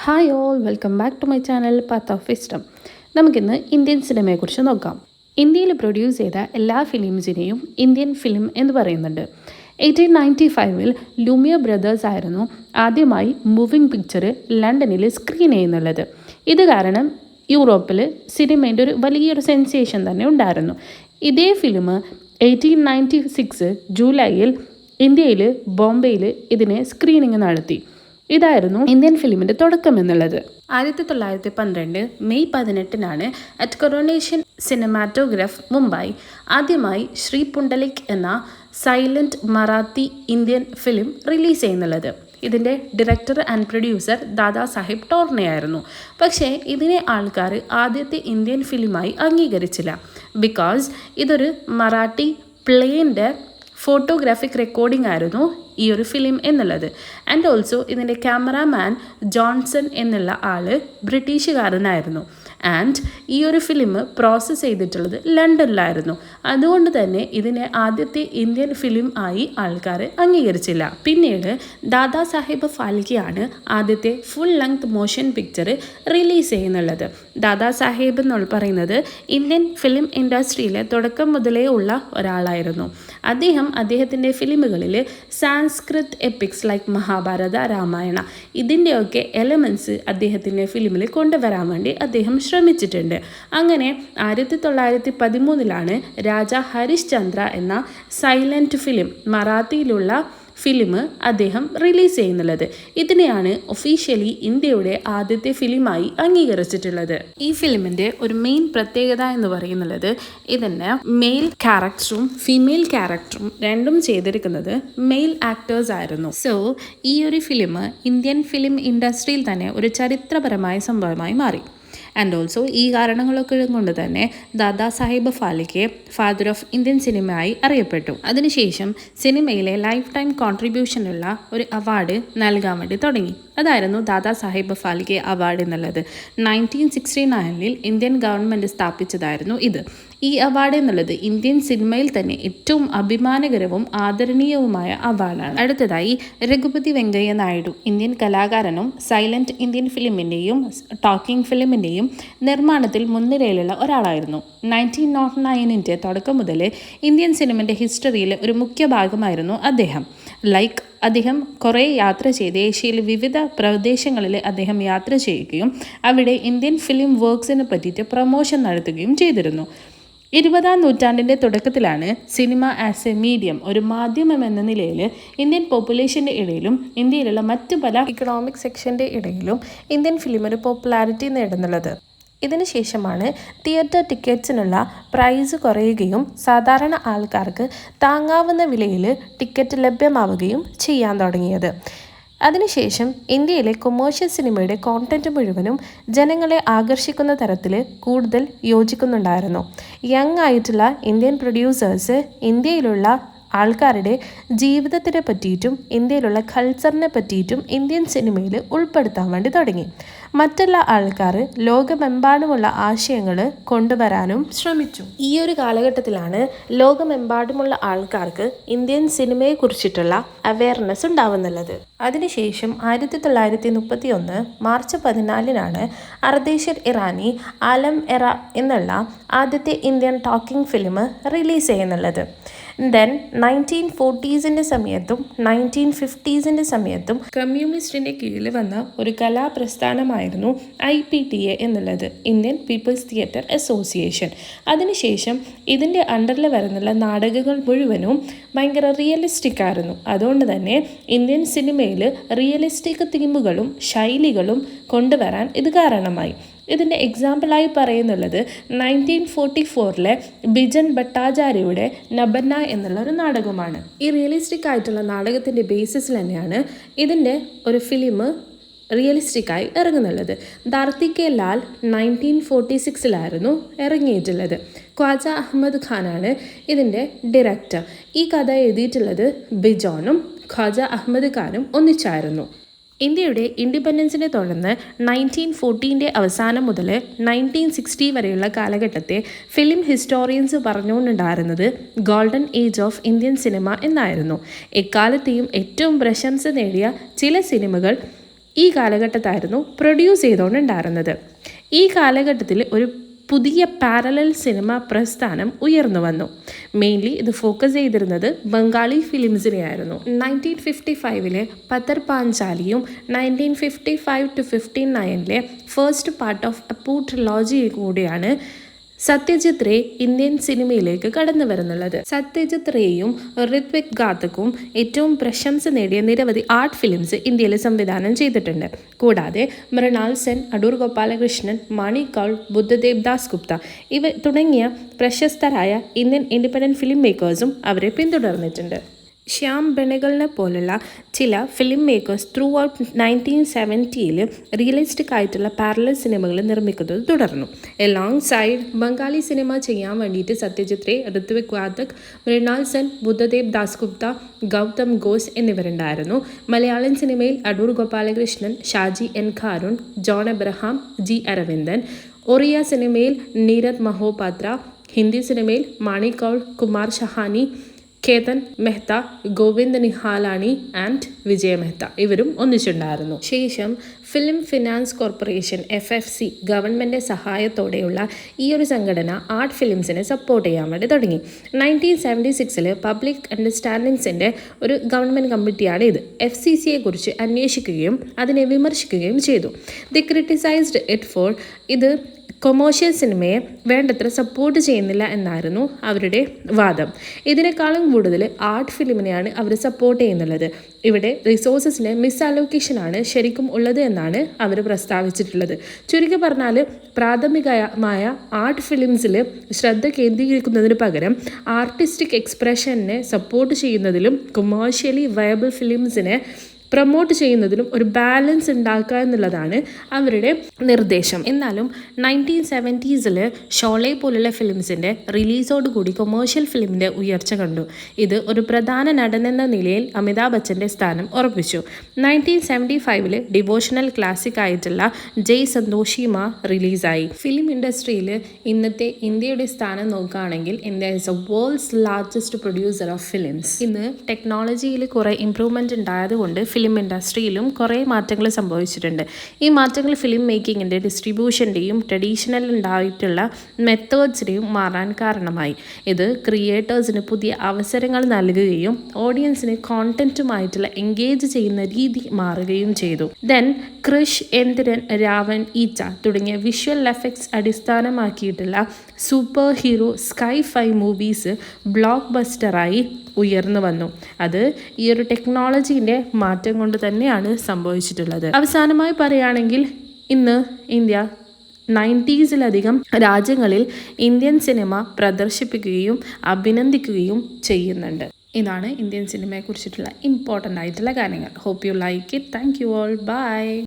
Hi all, welcome back to my channel path of wisdom. നമുക്കിന്ന് Indian സിനിമയെക്കുറിച്ച് നോക്കാം. ഇന്ത്യയിൽ പ്രൊഡ്യൂസ് ചെയ്ത എല്ലാ ഫിലിംസിനെയും ഇന്ത്യൻ ഫിലിം എന്ന് പറയുന്നുണ്ട്. 1895 ലൂമിയർ ബ്രദേഴ്സ് ആയിരുന്നു ആദ്യമായി മൂവിംഗ് പിക്ചർ ലണ്ടനിൽ സ്ക്രീൻ ചെയ്യുന്നുള്ളത്. ഇത് കാരണം യൂറോപ്പിൽ സിനിമേൻ്റെ ഒരു വലിയൊരു സെൻസേഷൻ തന്നെ ഉണ്ടായിരുന്നു. ഇതേ ഫിലിം 1896 ജൂലൈയിൽ ഇന്ത്യയിൽ ബോംബെയിൽ ഇതിനെ സ്ക്രീനിങ് നടത്തി. ഇതായിരുന്നു ഇന്ത്യൻ ഫിലിമിൻ്റെ തുടക്കം എന്നുള്ളത്. 1912 May 18 at coronation cinematograph Mumbai ആദ്യമായി ശ്രീ പുണ്ടലിക് എന്ന silent Marathi Indian film release ചെയ്യുന്നുള്ളത്. ഇതിൻ്റെ director and producer Dada Sahib ടോർണയായിരുന്നു. പക്ഷേ ഇതിനെ ആൾക്കാർ ആദ്യത്തെ ഇന്ത്യൻ ഫിലിമായി അംഗീകരിച്ചില്ല. ബിക്കോസ് ഇതൊരു മറാഠി പ്ലേൻ്റെ ഫോട്ടോഗ്രാഫിക് റെക്കോർഡിംഗ് ആയിരുന്നു ഈ ഒരു ഫിലിം എന്നുള്ളത്. ആൻഡ് ഓൾസോ ഇതിൻ്റെ ക്യാമറാമാൻ ജോൺസൺ എന്നുള്ള ആൾ ബ്രിട്ടീഷുകാരനായിരുന്നു. ആൻഡ് ഈ ഒരു ഫിലിം പ്രോസസ്സ് ചെയ്തിട്ടുള്ളത് ലണ്ടനിലായിരുന്നു. അതുകൊണ്ട് തന്നെ ഇതിനെ ആദ്യത്തെ ഇന്ത്യൻ ഫിലിം ആയി ആൾക്കാർ അംഗീകരിച്ചില്ല. പിന്നീട് ദാദാ സാഹിബ് ഫാൽക്കെയാണ് ആദ്യത്തെ full length motion picture release ചെയ്യുന്നുള്ളത്. ദാദാ സാഹിബ് എന്ന് പറയുന്നത് ഇന്ത്യൻ ഫിലിം ഇൻഡസ്ട്രിയിലെ തുടക്കം മുതലേ ഉള്ള ഒരാളായിരുന്നു. അദ്ദേഹത്തിൻ്റെ ഫിലിമുകളിൽ Sanskrit epics like Mahabharata, Ramayana ഇതിൻ്റെയൊക്കെ എലമെൻറ്റ്സ് അദ്ദേഹത്തിൻ്റെ ഫിലിമിൽ കൊണ്ടുവരാൻ വേണ്ടി അദ്ദേഹം ശ്രമിച്ചിട്ടുണ്ട്. അങ്ങനെ 1913 രാജാ ഹരിശ്ചന്ദ്ര എന്ന സൈലൻറ്റ് ഫിലിം മറാത്തിയിലുള്ള ഫിലിം അദ്ദേഹം റിലീസ് ചെയ്യുന്നുള്ളത്. ഇതിനെയാണ് ഒഫീഷ്യലി ഇന്ത്യയുടെ ആദ്യത്തെ ഫിലിമായി അംഗീകരിച്ചിട്ടുള്ളത്. ഈ ഫിലിമിൻ്റെ ഒരു മെയിൻ പ്രത്യേകത എന്ന് പറയുന്നത് ഇതിൻ്റെ മെയിൽ ക്യാരക്ടറും ഫീമെയിൽ ക്യാരക്ടറും രണ്ടും ചെയ്തിരിക്കുന്നത് മെയിൽ ആക്ടേഴ്സ് ആയിരുന്നു. സോ ഈ ഒരു ഫിലിം ഇന്ത്യൻ ഫിലിം ഇൻഡസ്ട്രിയിൽ തന്നെ ഒരു ചരിത്രപരമായ സംഭവമായി മാറി. ആൻഡ് ഓൾസോ ഈ കാരണങ്ങളൊക്കെ കൊണ്ട് തന്നെ Dada Sahib Phalke father of Indian സിനിമയായി അറിയപ്പെട്ടു. അതിനുശേഷം സിനിമയിലെ ലൈഫ് ടൈം കോൺട്രിബ്യൂഷനുള്ള ഒരു അവാർഡ് നൽകാൻ വേണ്ടി തുടങ്ങി. അതായിരുന്നു ദാദാ സാഹിബ് ഫാൽക്കെ അവാർഡ് എന്നുള്ളത്. 1969 ഇന്ത്യൻ ഗവൺമെൻറ് സ്ഥാപിച്ചതായിരുന്നു ഇത്. ഈ അവാർഡ് എന്നുള്ളത് ഇന്ത്യൻ സിനിമയിൽ തന്നെ ഏറ്റവും അഭിമാനകരവും ആദരണീയവുമായ അവാർഡാണ്. അടുത്തതായി രഘുപതി വെങ്കയ്യ നായിഡു ഇന്ത്യൻ കലാകാരനും സൈലൻറ്റ് ഇന്ത്യൻ ഫിലിമിൻ്റെയും ടോക്കിംഗ് ഫിലിമിൻ്റെയും നിർമ്മാണത്തിൽ മുൻനിരയിലുള്ള ഒരാളായിരുന്നു. 1909 തുടക്കം മുതൽ ഇന്ത്യൻ സിനിമയുടെ ഹിസ്റ്ററിയിൽ ഒരു മുഖ്യ ഭാഗമായിരുന്നു അദ്ദേഹം. അദ്ദേഹം കുറേ യാത്ര ചെയ്ത് ഏഷ്യയിൽ വിവിധ പ്രദേശങ്ങളിൽ അദ്ദേഹം യാത്ര ചെയ്യുകയും അവിടെ ഇന്ത്യൻ ഫിലിം വർക്ക്സിനെ പറ്റിയിട്ട് പ്രൊമോഷൻ നടത്തുകയും ചെയ്തിരുന്നു. 20ാം നൂറ്റാണ്ടിൻ്റെ തുടക്കത്തിലാണ് സിനിമ ആസ് എ മീഡിയം, ഒരു മാധ്യമം എന്ന നിലയിൽ ഇന്ത്യൻ പോപ്പുലേഷൻ്റെ ഇടയിലും ഇന്ത്യയിലുള്ള മറ്റ് പല ഇക്കണോമിക് സെക്ഷൻ്റെ ഇടയിലും ഇന്ത്യൻ ഫിലിമിന് പോപ്പുലാരിറ്റി നേടുന്നുള്ളത്. ഇതിനുശേഷമാണ് തിയേറ്റർ ടിക്കറ്റ്സിനുള്ള പ്രൈസ് കുറയുകയും സാധാരണ ആൾക്കാർക്ക് താങ്ങാവുന്ന വിലയിൽ ടിക്കറ്റ് ലഭ്യമാവുകയും ചെയ്യാൻ തുടങ്ങിയത്. അതിനുശേഷം ഇന്ത്യയിലെ കൊമേഴ്ഷ്യൽ സിനിമയുടെ കോണ്ടന്റ് മുഴുവനും ജനങ്ങളെ ആകർഷിക്കുന്ന തരത്തിൽ കൂടുതൽ യോജിക്കുന്നുണ്ടായിരുന്നു. യങ് ആയിട്ടുള്ള ഇന്ത്യൻ പ്രൊഡ്യൂസേഴ്സ് ഇന്ത്യയിലുള്ള ആൾക്കാരുടെ ജീവിതത്തിനെ പറ്റിയിട്ടും ഇന്ത്യയിലുള്ള കൾച്ചറിനെ പറ്റിയിട്ടും ഇന്ത്യൻ സിനിമയിൽ ഉൾപ്പെടുത്താൻ വേണ്ടി തുടങ്ങി. മറ്റുള്ള ആൾക്കാർ ലോകമെമ്പാടുമുള്ള ആശയങ്ങൾ കൊണ്ടുവരാനും ശ്രമിച്ചു. ഈ ഒരു കാലഘട്ടത്തിലാണ് ലോകമെമ്പാടുമുള്ള ആൾക്കാർക്ക് ഇന്ത്യൻ സിനിമയെക്കുറിച്ചിട്ടുള്ള അവയർനെസ് ഉണ്ടാവുന്നുള്ളത്. അതിനുശേഷം 1931 മാർച്ച് 14 അർദേശ്വർ ഇറാനി ആലം എറ എന്നുള്ള ആദ്യത്തെ ഇന്ത്യൻ ടോക്കിംഗ് ഫിലിം റിലീസ് ചെയ്യുന്നുള്ളത്. ദെൻ 1940s സമയത്തും 1950s സമയത്തും കമ്മ്യൂണിസ്റ്റിൻ്റെ കീഴിൽ വന്ന ഒരു കലാപ്രസ്ഥാനമായിരുന്നു IPTA എന്നുള്ളത്, ഇന്ത്യൻ പീപ്പിൾസ് തിയേറ്റർ അസോസിയേഷൻ. അതിനുശേഷം ഇതിൻ്റെ അണ്ടറിൽ വരുന്നുള്ള നാടകങ്ങൾ മുഴുവനും ഭയങ്കര റിയലിസ്റ്റിക് ആയിരുന്നു. അതുകൊണ്ട് തന്നെ ഇന്ത്യൻ സിനിമയിൽ റിയലിസ്റ്റിക് തീമുകളും ശൈലികളും കൊണ്ടുവരാൻ ഇത് കാരണമായി. ഇതിൻ്റെ എക്സാമ്പിളായി പറയുന്നുള്ളത് 1944 ബിജൻ ഭട്ടാചാര്യയുടെ നബന്ന എന്നുള്ള ഒരു നാടകമാണ്. ഈ റിയലിസ്റ്റിക് ആയിട്ടുള്ള നാടകത്തിൻ്റെ ബേസിസിൽ തന്നെയാണ് ഇതിൻ്റെ ഒരു ഫിലിം റിയലിസ്റ്റിക്കായി ഇറങ്ങുന്നുള്ളത്. ധർത്തി കെ ലാൽ 1946 ഇറങ്ങിയിട്ടുള്ളത്. ഖ്വാജ അഹമ്മദ് ഖാനാണ് ഇതിൻ്റെ ഡയറക്ടർ. ഈ കഥ എഴുതിയിട്ടുള്ളത് ബിജോണും ഖ്വാജ അഹമ്മദ് ഖാനും ഒന്നിച്ചായിരുന്നു. ഇന്ത്യയുടെ ഇൻഡിപെൻഡൻസിനെ തുടർന്ന് 1914 അവസാനം മുതൽ 1960 വരെയുള്ള കാലഘട്ടത്തെ ഫിലിം ഹിസ്റ്റോറിയൻസ് പറഞ്ഞുകൊണ്ടുണ്ടായിരുന്നത് golden age of Indian cinema എന്നായിരുന്നു. എക്കാലത്തെയും ഏറ്റവും പ്രശംസ നേടിയ ചില സിനിമകൾ ഈ കാലഘട്ടത്തായിരുന്നു പ്രൊഡ്യൂസ് ചെയ്തുകൊണ്ടുണ്ടായിരുന്നത്. ഈ കാലഘട്ടത്തിൽ ഒരു പുതിയ പാരലൽ സിനിമ പ്രസ്ഥാനം ഉയർന്നു വന്നു. മെയിൻലി ഇത് ഫോക്കസ് ചെയ്തിരുന്നത് ബംഗാളി ഫിലിംസിനെയായിരുന്നു. 1955 പത്തർ പാഞ്ചാലിയും 1955-59 first part of Apu trilogy കൂടിയാണ് സത്യജിത് റേ ഇന്ത്യൻ സിനിമയിലേക്ക് കടന്നു വരുന്നുള്ളത്. സത്യജിത് റേയും ഋത്വിക് ഘാതക്കും ഏറ്റവും പ്രശംസ നേടിയ നിരവധി ആർട്ട് ഫിലിംസ് ഇന്ത്യയിൽ സംവിധാനം ചെയ്തിട്ടുണ്ട്. കൂടാതെ മൃണാൽ സെൻ, അടൂർ ഗോപാലകൃഷ്ണൻ, മാണി കൗൾ, ബുദ്ധദേവ് ദാസ് ഗുപ്ത തുടങ്ങിയ പ്രശസ്തരായ ഇന്ത്യൻ ഇൻഡിപെൻഡൻറ്റ് ഫിലിം മേക്കേഴ്സും അവരെ പിന്തുടർന്നിട്ടുണ്ട്. ശ്യാം ബെനഗലിനെ പോലുള്ള ചില film makers throughout 1970 realistic ആയിട്ടുള്ള പാരലൽ സിനിമകൾ നിർമ്മിക്കുന്നത് തുടർന്നു. എലോങ് സൈഡ് ബംഗാളി സിനിമ ചെയ്യാൻ വേണ്ടിയിട്ട് സത്യജിത് റേ, ഋത്വിക് ഘാതക്, മൃണാൽ സെൻ, ബുദ്ധദേവ് ദാസ് ഗുപ്ത, ഗൗതം ഘോഷ് എന്നിവരുണ്ടായിരുന്നു. മലയാളം സിനിമയിൽ അടൂർ ഗോപാലകൃഷ്ണൻ, ഷാജി എൻ ഖാരുൺ, ജോൺ എബ്രഹാം, ജി അരവിന്ദൻ. ഒറിയ സിനിമയിൽ നീരദ് മഹോപാത്ര, ഹിന്ദി സിനിമയിൽ മാണി കൗൾ, കുമാർ ഷഹാനി, കേതൻ മെഹ്ത, ഗോവിന്ദ് നിഹാലാനി ആൻഡ് വിജയ മെഹ്ത ഇവരും ഒന്നിച്ചുണ്ടായിരുന്നു. ശേഷം film finance corporation FFC government സഹായത്തോടെയുള്ള ഈ ഒരു സംഘടന ആർട്ട് ഫിലിംസിനെ സപ്പോർട്ട് ചെയ്യാൻ വേണ്ടി തുടങ്ങി. 1976 പബ്ലിക് അണ്ടർസ്റ്റാൻഡിങ്സിൻ്റെ ഒരു ഗവൺമെൻറ് കമ്മിറ്റിയാണ് ഇത് FCCയെ കുറിച്ച് അന്വേഷിക്കുകയും അതിനെ വിമർശിക്കുകയും ചെയ്തു. ദി ക്രിട്ടിസൈസ്ഡ് ഇറ്റ് ഫോർ ഇത് കൊമേഴ്ഷ്യൽ സിനിമയെ വേണ്ടത്ര സപ്പോർട്ട് ചെയ്യുന്നില്ല എന്നായിരുന്നു അവരുടെ വാദം. ഇതിനേക്കാളും കൂടുതൽ ആർട്ട് ഫിലിമിനെയാണ് അവർ സപ്പോർട്ട് ചെയ്യുന്നുള്ളത്. ഇവിടെ റിസോഴ്സസിൻ്റെ മിസ് അലോക്കേഷനാണ് ശരിക്കും ഉള്ളത് എന്നാണ് അവർ പ്രസ്താവിച്ചിട്ടുള്ളത്. ചുരുക്കി പറഞ്ഞാൽ പ്രാഥമികമായ ആർട്ട് ഫിലിംസിൽ ശ്രദ്ധ കേന്ദ്രീകരിക്കുന്നതിന് പകരം ആർട്ടിസ്റ്റിക് എക്സ്പ്രഷനെ സപ്പോർട്ട് ചെയ്യുന്നതിലും കൊമേഴ്ഷ്യലി വയബിൾ ഫിലിംസിനെ പ്രൊമോട്ട് ചെയ്യുന്നതിലും ഒരു ബാലൻസ് ഉണ്ടാക്കുക എന്നുള്ളതാണ് അവരുടെ നിർദ്ദേശം. എന്നാലും 1970s ഷോളെ പോലുള്ള ഫിലിംസിൻ്റെ റിലീസോടുകൂടി കൊമേഴ്ഷ്യൽ ഫിലിമിൻ്റെ ഉയർച്ച കണ്ടു. ഇത് ഒരു പ്രധാന നടനെന്ന നിലയിൽ അമിതാഭ് ബച്ചൻ്റെ സ്ഥാനം ഉറപ്പിച്ചു. 1975 ഡിവോഷണൽ ക്ലാസിക് ആയിട്ടുള്ള ജയ് സന്തോഷി മാ റിലീസായി. ഫിലിം ഇൻഡസ്ട്രിയിൽ ഇന്നത്തെ ഇന്ത്യയുടെ സ്ഥാനം നോക്കുകയാണെങ്കിൽ India is A world's largest producer of films. ഇന്ന് ടെക്നോളജിയിൽ കുറേ ഇമ്പ്രൂവ്മെൻറ്റ് ഉണ്ടായതുകൊണ്ട് ഫിലിം ഇൻഡസ്ട്രിയിലും കുറേ മാറ്റങ്ങൾ സംഭവിച്ചിട്ടുണ്ട്. ഈ മാറ്റങ്ങൾ ഫിലിം മേക്കിങ്ങിൻ്റെ ഡിസ്ട്രിബ്യൂഷൻ്റെയും ട്രഡീഷണൽ ഉണ്ടായിട്ടുള്ള മെത്തേഡ്സിനെയും മാറാൻ കാരണമായി. ഇത് ക്രിയേറ്റേഴ്സിന് പുതിയ അവസരങ്ങൾ നൽകുകയും ഓഡിയൻസിന് കോണ്ടൻറ്റുമായിട്ടുള്ള എൻഗേജ് ചെയ്യുന്ന രീതി മാറുകയും ചെയ്തു. ദെൻ ക്രിഷ്, എന്തിരൻ, രാവൺ, ഈച്ച തുടങ്ങിയ വിഷ്വൽ എഫക്ട്സ് അടിസ്ഥാനമാക്കിയിട്ടുള്ള super hero sci-fi movies block ബസ്റ്ററായി ഉയർന്നു വന്നു. അത് ഈ ഒരു ടെക്നോളജീൻ്റെ മാറ്റം കൊണ്ട് തന്നെയാണ് സംഭവിച്ചിട്ടുള്ളത്. അവസാനമായി പറയുകയാണെങ്കിൽ ഇന്ന് ഇന്ത്യ 90s രാജ്യങ്ങളിൽ ഇന്ത്യൻ സിനിമ പ്രദർശിപ്പിക്കുകയും അഭിനന്ദിക്കുകയും ചെയ്യുന്നുണ്ട്. ഇതാണ് ഇന്ത്യൻ സിനിമയെക്കുറിച്ചിട്ടുള്ള ഇമ്പോർട്ടൻ്റ് ആയിട്ടുള്ള കാര്യങ്ങൾ. Hope you like it. Thank you all. By.